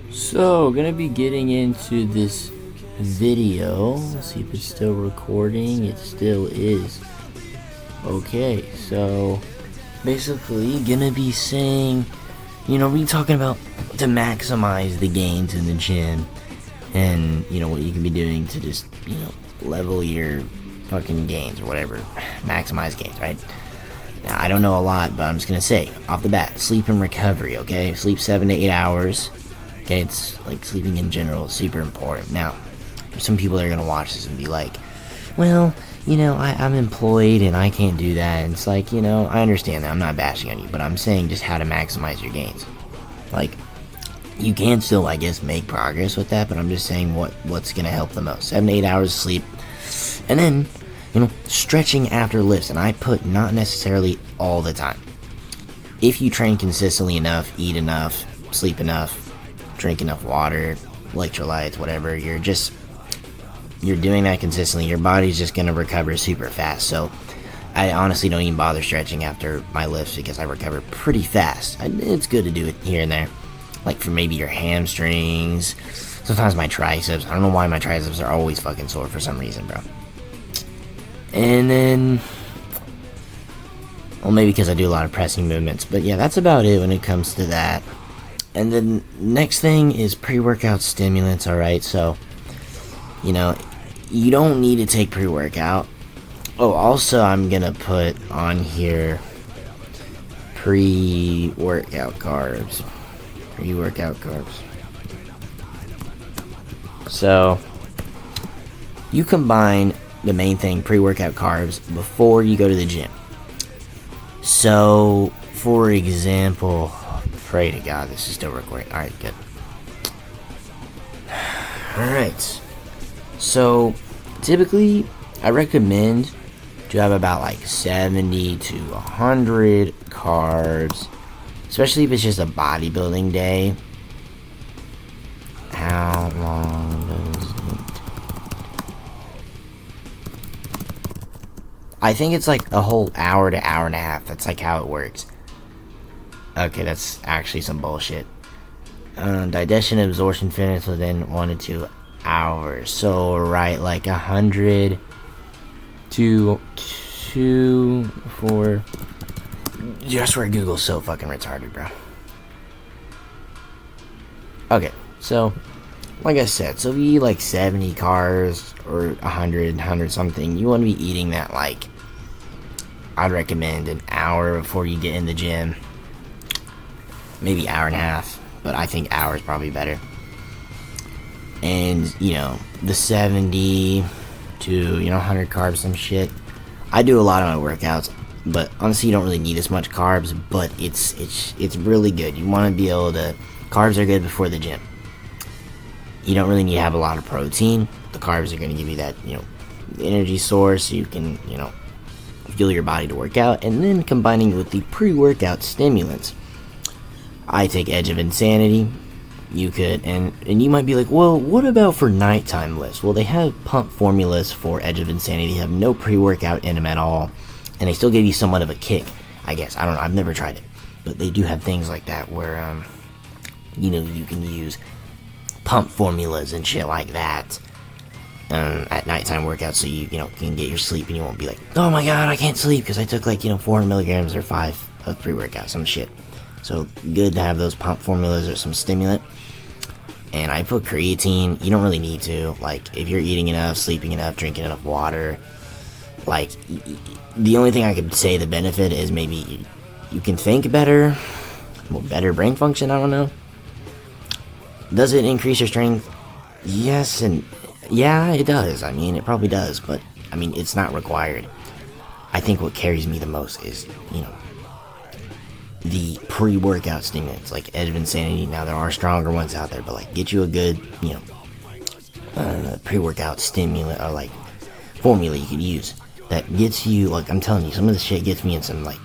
So, gonna be getting into this video. Let's see if it's still recording. It still is. Okay, so basically gonna be saying, we talking about to maximize the gains in the gym and, what you can be doing to just, level your fucking gains or whatever. Maximize gains, right? Now, I don't know a lot, but I'm just gonna say, off the bat, sleep and recovery, okay? Sleep 7 to 8 hours. Okay, it's like sleeping in general is super important. Now, there's some people that are gonna watch this and be like, well, I'm employed and I can't do that. And it's like, I understand that. I'm not bashing on you, but I'm saying just how to maximize your gains. Like, you can still, I guess, make progress with that, but I'm just saying what's gonna help the most. 7 to 8 hours of sleep. And then, stretching after lifts. And I put not necessarily all the time. If you train consistently enough, eat enough, sleep enough, drink enough water, electrolytes, whatever, you're doing that consistently, your body's just gonna recover super fast. So I honestly don't even bother stretching after my lifts because I recover pretty fast. It's good to do it here and there, like for maybe your hamstrings, sometimes my triceps. I don't know why my triceps are always fucking sore for some reason, bro. And then, well, maybe because I do a lot of pressing movements, but yeah, that's about it when it comes to that. And then next thing is pre-workout stimulants. Alright, so you don't need to take pre-workout. Oh, also I'm gonna put on here pre-workout carbs. So you combine the main thing, pre-workout carbs, before you go to the gym. So for example, pray to God this is still recording. Alright, good. Alright. So typically I recommend to have about like 70 to 100 carbs, especially if it's just a bodybuilding day. How long does it? I think it's like a whole hour to hour and a half. That's like how it works. Okay, that's actually some bullshit. Digestion and absorption finish within 1 to 2 hours. So, right, like 100 to 2 for. I swear Google's so fucking retarded, bro. Okay, so, like I said, so if you eat like 70 carbs or 100 something, you want to be eating that like, I'd recommend an hour before you get in the gym. Maybe hour and a half, but I think hour is probably better. And, the 70 to, 100 carbs, some shit. I do a lot of my workouts, but honestly, you don't really need as much carbs, but it's really good. You want to be able to, carbs are good before the gym. You don't really need to have a lot of protein. The carbs are going to give you that, energy source, so you can, fuel your body to work out, and then combining with the pre-workout stimulants. I take Edge of Insanity. You could, and you might be like, well, what about for nighttime lifts? Well, they have pump formulas for Edge of Insanity. They have no pre-workout in them at all, and they still give you somewhat of a kick, I guess. I don't know, I've never tried it, but they do have things like that where, you can use pump formulas and shit like that at nighttime workouts, so you can get your sleep and you won't be like, oh my god, I can't sleep because I took like 400 milligrams or 5 of pre-workout, some shit. So good to have those pump formulas or some stimulant. And I put creatine. You don't really need to. Like, if you're eating enough, sleeping enough, drinking enough water, like, the only thing I could say the benefit is maybe you can think better. Well, better brain function, I don't know. Does it increase your strength? Yes, and yeah, it does. I mean, it probably does, but I mean, it's not required. I think what carries me the most is, the pre-workout stimulants, like Edge of Insanity. Now, there are stronger ones out there, but like, get you a good, pre-workout stimulant or like formula you could use that gets you, like, I'm telling you, some of this shit gets me in some like,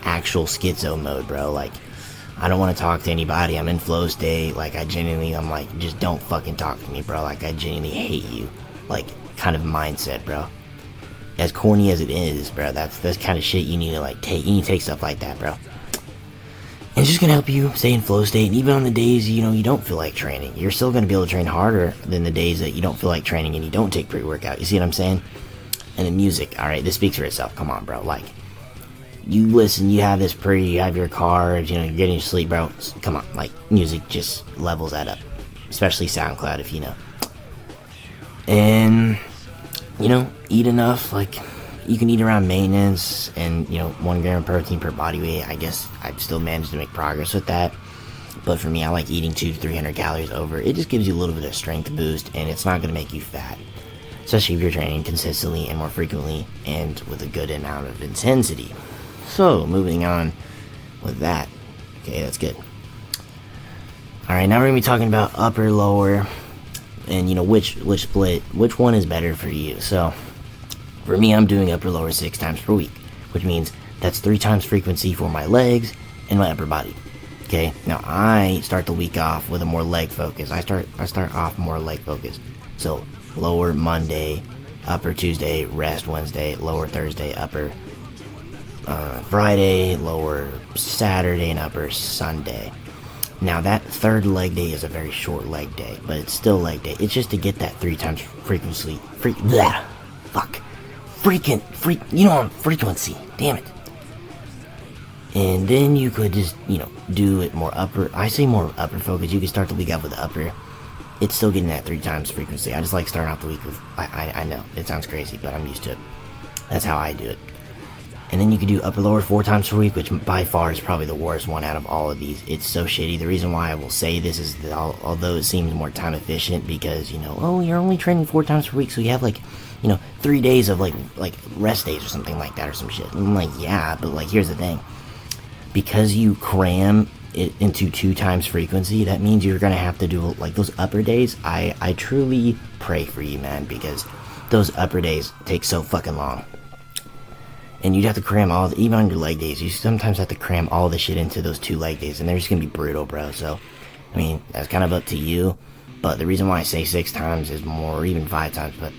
actual schizo mode, bro. Like, I don't want to talk to anybody. I'm in flow state. Like, I'm like, just don't fucking talk to me, bro. Like, I genuinely hate you. Like, kind of mindset, bro. As corny as it is, bro, that's kind of shit you need to like take. You need to take stuff like that, bro. And it's just going to help you stay in flow state. And even on the days, you don't feel like training, you're still going to be able to train harder than the days that you don't feel like training and you don't take pre-workout. You see what I'm saying? And the music, all right, this speaks for itself. Come on, bro. Like, you listen, you have this you have your cards, you're getting your sleep, bro. Come on, like, music just levels that up. Especially SoundCloud, if you know. And, eat enough. Like, you can eat around maintenance and, 1 gram of protein per body weight. I guess I've still managed to make progress with that. But for me, I like eating 200 to 300 calories over. It just gives you a little bit of strength boost, and it's not going to make you fat. Especially if you're training consistently and more frequently and with a good amount of intensity. So, moving on with that. Okay, that's good. Alright, now we're going to be talking about upper, lower, and, which split, which one is better for you. So, for me, I'm doing upper, lower 6 times per week, which means that's 3 times frequency for my legs and my upper body. Okay, now I start the week off with a more leg focus. I start off more leg focused. So, lower Monday, upper Tuesday, rest Wednesday, lower Thursday, upper Friday, lower Saturday, and upper Sunday. Now that third leg day is a very short leg day, but it's still leg day. It's just to get that 3 times frequency. Frequency. Damn it. And then you could just, do it more upper. I say more upper focus. You could start the week out with the upper. It's still getting that 3 times frequency. I just like starting off the week with, I know, it sounds crazy, but I'm used to it. That's how I do it. And then you could do upper lower 4 times per week, which by far is probably the worst one out of all of these. It's so shitty. The reason why I will say this is that although it seems more time efficient because, you're only training 4 times per week, so you have 3 days of like rest days or something like that or some shit. And I'm like, yeah, but here's the thing. Because you cram it into 2 times frequency, that means you're gonna have to do those upper days. I truly pray for you, man, because those upper days take so fucking long. And you'd have to cram even on your leg days, you sometimes have to cram all the shit into those 2 leg days, and they're just gonna be brutal, bro. So, that's kind of up to you. But the reason why I say 6 times is more, or even 5 times, but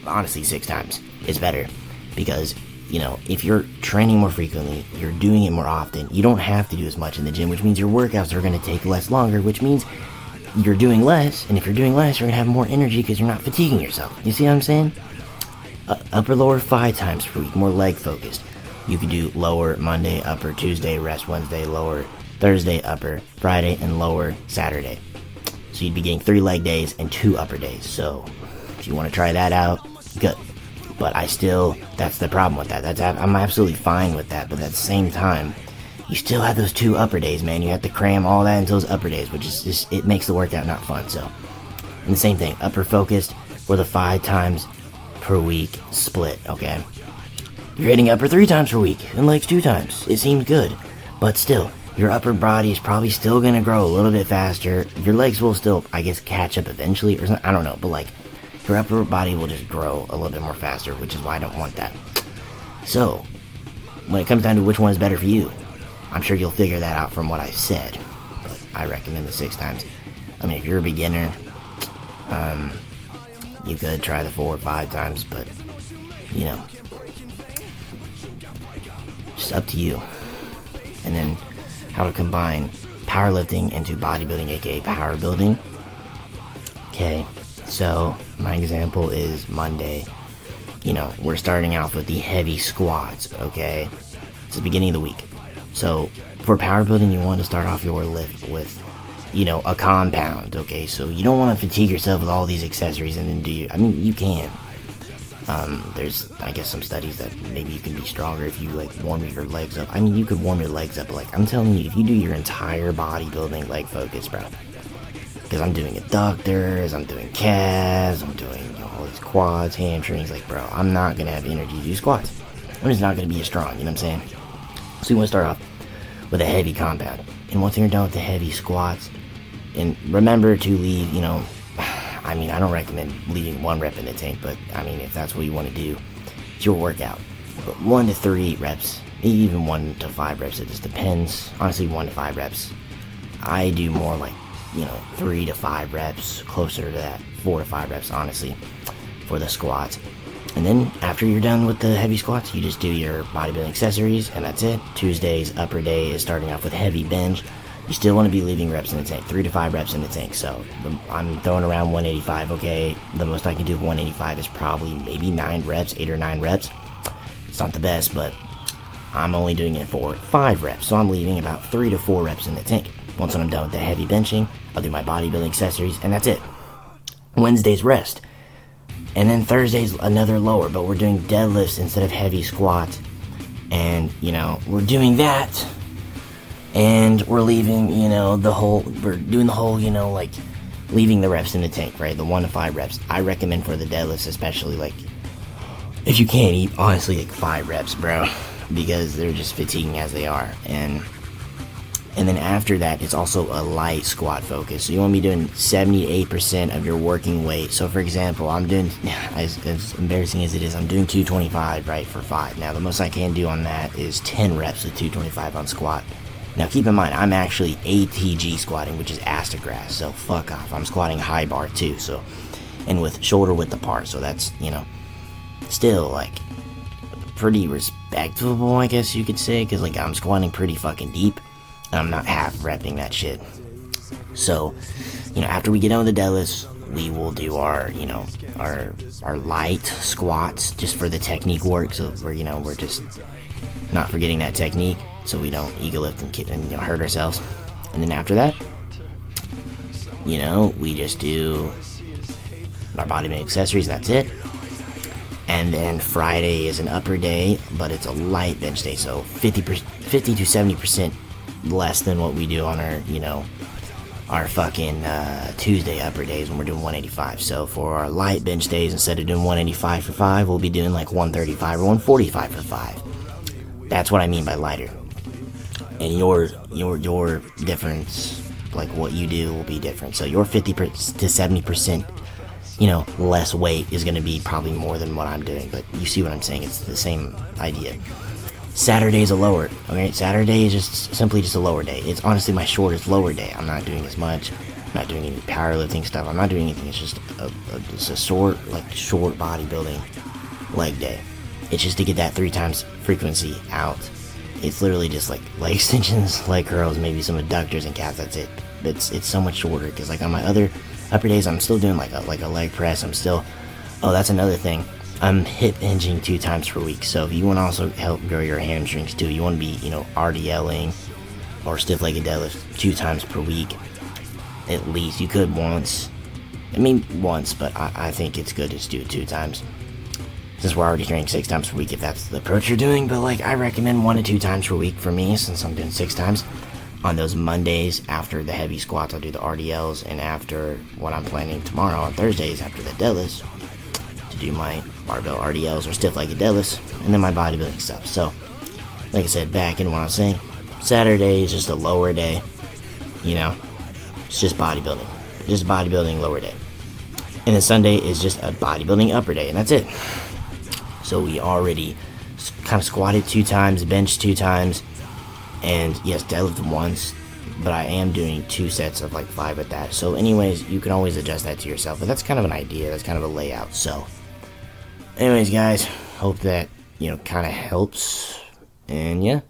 honestly 6 times is better. Because, if you're training more frequently, you're doing it more often, you don't have to do as much in the gym, which means your workouts are gonna take less longer, which means you're doing less, and if you're doing less, you're gonna have more energy because you're not fatiguing yourself. You see what I'm saying? Upper lower 5 times per week, more leg focused. You could do lower Monday, upper Tuesday, rest Wednesday, lower Thursday, upper Friday, and lower Saturday. So you'd be getting 3 leg days and 2 upper days. So if you want to try that out, good. But that's the problem with that. I'm absolutely fine with that. But at the same time, you still have those 2 upper days, man. You have to cram all that into those upper days, which is just, it makes the workout not fun. So, and the same thing, upper focused for the 5 times per week split, okay? You're hitting upper 3 times per week and legs 2 times. It seems good, but still, your upper body is probably still gonna grow a little bit faster. Your legs will still, I guess, catch up eventually, or something. I don't know, but your upper body will just grow a little bit more faster, which is why I don't want that. So, when it comes down to which one is better for you, I'm sure you'll figure that out from what I said, but I recommend the 6 times. If you're a beginner, you could try the 4 or 5 times, but, just up to you. And then how to combine powerlifting into bodybuilding, aka power building. Okay, so my example is Monday. We're starting off with the heavy squats, okay? It's the beginning of the week. So for power building, you want to start off your lift with a compound, okay? So you don't want to fatigue yourself with all these accessories and then you can. There's, I guess, some studies that maybe you can be stronger if you, warm your legs up. You could warm your legs up, but, I'm telling you, if you do your entire bodybuilding leg focus, bro, because I'm doing adductors, I'm doing calves, I'm doing all these quads, hamstrings, bro, I'm not going to have the energy to do squats. I'm just not going to be as strong, you know what I'm saying? So you want to start off with a heavy compound. And once you're done with the heavy squats, and remember to leave, I don't recommend leaving 1 rep in the tank, but, if that's what you want to do, it's your workout. But 1 to 3 reps, maybe even 1 to 5 reps, it just depends. Honestly, 1 to 5 reps. I do more 3 to 5 reps, closer to that 4 to 5 reps, honestly, for the squats. And then after you're done with the heavy squats, you just do your bodybuilding accessories, and that's it. Tuesday's upper day is starting off with heavy bench. You still want to be leaving reps in the tank, 3 to 5 reps in the tank. So I'm throwing around 185, okay? The most I can do with 185 is probably maybe 9 reps, 8 or 9 reps. It's not the best, but I'm only doing it for 5 reps. So I'm leaving about 3 to 4 reps in the tank. Once I'm done with the heavy benching, I'll do my bodybuilding accessories, and that's it. Wednesday's rest. And then Thursday's another lower, but we're doing deadlifts instead of heavy squats. And, we're doing that. And we're leaving, we're doing the whole, leaving the reps in the tank, right? The 1 to 5 reps. I recommend for the deadlifts, especially, if you can't eat, honestly, 5 reps, bro. Because they're just fatiguing as they are. And then after that, it's also a light squat focus. So you want to be doing 78% of your working weight. So for example, I'm doing, as embarrassing as it is, I'm doing 225, right, for 5. Now, the most I can do on that is 10 reps with 225 on squat. Now, keep in mind, I'm actually ATG squatting, which is ASTETICS, so fuck off. I'm squatting high bar too, so, and with shoulder width apart, so that's, still, pretty respectable, I guess you could say, because, I'm squatting pretty fucking deep, and I'm not half repping that shit. So, after we get on the deadlifts, we will do our, our light squats, just for the technique work, so we're just not forgetting that technique, so we don't ego lift and hurt ourselves. And then after that, we just do our bodybuilding accessories, and that's it. And then Friday is an upper day, but it's a light bench day, so 50 to 70% less than what we do on our, our fucking Tuesday upper days when we're doing 185. So for our light bench days, instead of doing 185 for 5, we'll be doing 135 or 145 for 5. That's what I mean by lighter. And your difference, what you do, will be different. So your 50 to 70%, less weight is going to be probably more than what I'm doing. But you see what I'm saying? It's the same idea. Saturday is a lower. Okay, Saturday is simply a lower day. It's honestly my shortest lower day. I'm not doing as much. I'm not doing any powerlifting stuff. I'm not doing anything. It's just a short bodybuilding leg day. It's just to get that 3 times frequency out. It's literally just leg extensions, leg curls, maybe some adductors and calves. That's it. It's so much shorter, because on my other upper days, I'm still doing a leg press. I'm still, that's another thing. I'm hip hinging 2 times per week. So if you want to also help grow your hamstrings too, you want to be, RDLing or stiff-legged deadlift 2 times per week at least. You could once, but I think it's good to just do it 2 times. Since we're already training 6 times per week, if that's the approach you're doing. But I recommend 1 to 2 times per week for me, since I'm doing 6 times. On those Mondays, after the heavy squats, I'll do the RDLs, and after what I'm planning tomorrow on Thursdays, after the deadlifts, to do my barbell RDLs or stiff-legged deadlifts, and then my bodybuilding stuff. So, like I said, back in what I was saying, Saturday is just a lower day, it's just bodybuilding. Just bodybuilding lower day. And then Sunday is just a bodybuilding upper day, and that's it. So we already kind of squatted 2 times, benched 2 times, and yes, deadlift once, but I am doing 2 sets of 5 at that. So anyways, you can always adjust that to yourself, but that's kind of an idea, that's kind of a layout. So anyways, guys, hope that, kind of helps, and yeah.